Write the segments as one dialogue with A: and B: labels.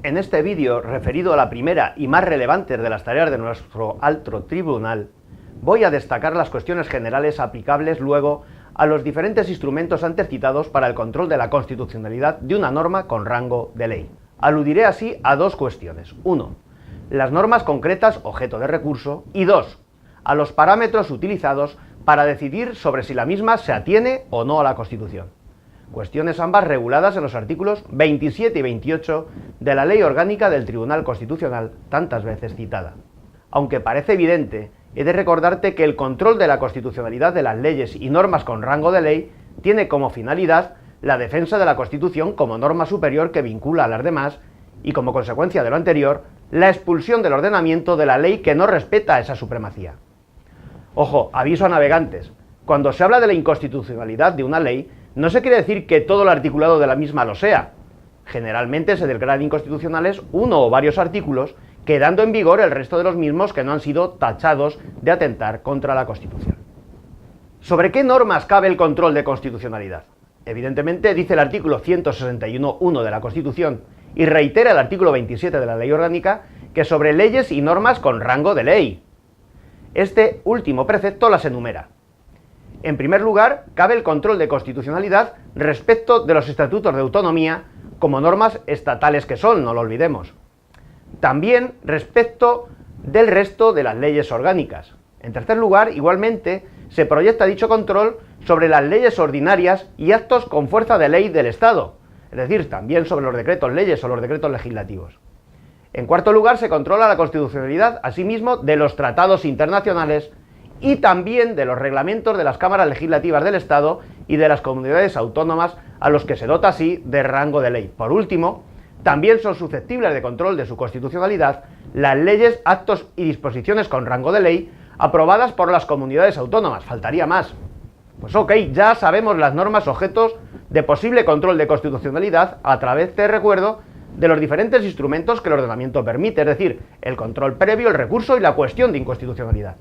A: En este vídeo, referido a la primera y más relevante de las tareas de nuestro alto tribunal, voy a destacar las cuestiones generales aplicables luego a los diferentes instrumentos antes citados para el control de la constitucionalidad de una norma con rango de ley. Aludiré así a dos cuestiones. 1. Las normas concretas objeto de recurso. Y 2. A los parámetros utilizados para decidir sobre si la misma se atiene o no a la Constitución. Cuestiones ambas reguladas en los artículos 27 y 28 de la Ley Orgánica del Tribunal Constitucional, tantas veces citada. Aunque parece evidente, he de recordarte que el control de la constitucionalidad de las leyes y normas con rango de ley tiene como finalidad la defensa de la Constitución como norma superior que vincula a las demás y, como consecuencia de lo anterior, la expulsión del ordenamiento de la ley que no respeta esa supremacía. Ojo, aviso a navegantes, cuando se habla de la inconstitucionalidad de una ley, no se quiere decir que todo el articulado de la misma lo sea. Generalmente se declaran inconstitucionales uno o varios artículos, quedando en vigor el resto de los mismos que no han sido tachados de atentar contra la Constitución. ¿Sobre qué normas cabe el control de constitucionalidad? Evidentemente dice el artículo 161.1 de la Constitución y reitera el artículo 27 de la Ley Orgánica que sobre leyes y normas con rango de ley. Este último precepto las enumera. En primer lugar, cabe el control de constitucionalidad respecto de los estatutos de autonomía como normas estatales que son, no lo olvidemos. También respecto del resto de las leyes orgánicas. En tercer lugar, igualmente, se proyecta dicho control sobre las leyes ordinarias y actos con fuerza de ley del Estado, es decir, también sobre los decretos leyes o los decretos legislativos. En cuarto lugar, se controla la constitucionalidad, asimismo, de los tratados internacionales y también de los reglamentos de las cámaras legislativas del Estado y de las comunidades autónomas a los que se dota así de rango de ley. Por último, también son susceptibles de control de su constitucionalidad las leyes, actos y disposiciones con rango de ley aprobadas por las comunidades autónomas. Faltaría más. Pues ok, ya sabemos las normas objetos de posible control de constitucionalidad a través, te recuerdo, de los diferentes instrumentos que el ordenamiento permite, es decir, el control previo, el recurso y la cuestión de inconstitucionalidad.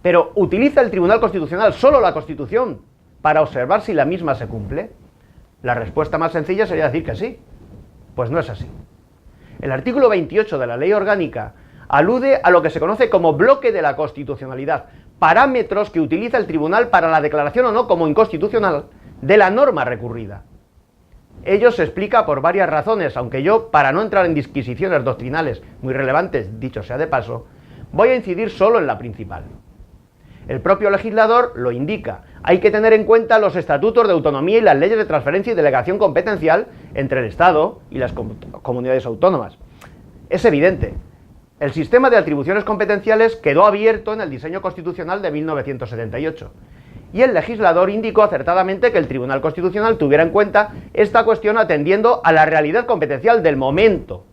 A: Pero, ¿utiliza el Tribunal Constitucional solo la Constitución para observar si la misma se cumple? La respuesta más sencilla sería decir que sí. Pues no es así. El artículo 28 de la Ley Orgánica alude a lo que se conoce como bloque de la constitucionalidad, parámetros que utiliza el Tribunal para la declaración o no como inconstitucional de la norma recurrida. Ello se explica por varias razones, aunque yo, para no entrar en disquisiciones doctrinales muy relevantes, dicho sea de paso, voy a incidir solo en la principal. El propio legislador lo indica. Hay que tener en cuenta los estatutos de autonomía y las leyes de transferencia y delegación competencial entre el Estado y las comunidades autónomas. Es evidente. El sistema de atribuciones competenciales quedó abierto en el diseño constitucional de 1978. Y el legislador indicó acertadamente que el Tribunal Constitucional tuviera en cuenta esta cuestión atendiendo a la realidad competencial del momento.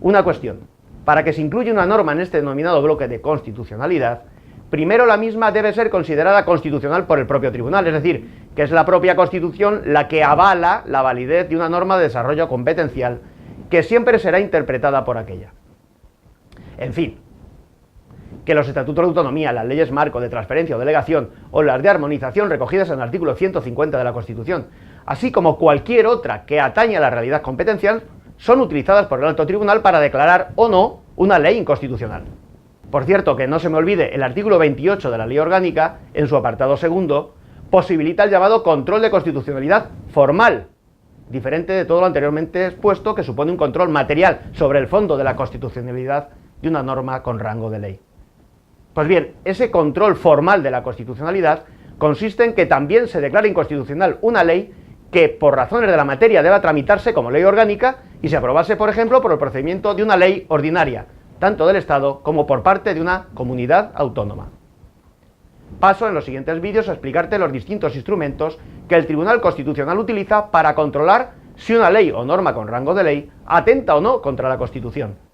A: Una cuestión. Para que se incluya una norma en este denominado bloque de constitucionalidad, primero la misma debe ser considerada constitucional por el propio tribunal, es decir, que es la propia Constitución la que avala la validez de una norma de desarrollo competencial, que siempre será interpretada por aquella. En fin, que los estatutos de autonomía, las leyes marco de transferencia o delegación o las de armonización recogidas en el artículo 150 de la Constitución, así como cualquier otra que atañe a la realidad competencial, son utilizadas por el alto tribunal para declarar o no una ley inconstitucional. Por cierto, que no se me olvide, el artículo 28 de la Ley Orgánica, en su apartado segundo, posibilita el llamado control de constitucionalidad formal, diferente de todo lo anteriormente expuesto, que supone un control material sobre el fondo de la constitucionalidad de una norma con rango de ley. Pues bien, ese control formal de la constitucionalidad consiste en que también se declara inconstitucional una ley que, por razones de la materia, deba tramitarse como ley orgánica y se aprobase, por ejemplo, por el procedimiento de una ley ordinaria, tanto del Estado como por parte de una comunidad autónoma. Paso en los siguientes vídeos a explicarte los distintos instrumentos que el Tribunal Constitucional utiliza para controlar si una ley o norma con rango de ley atenta o no contra la Constitución.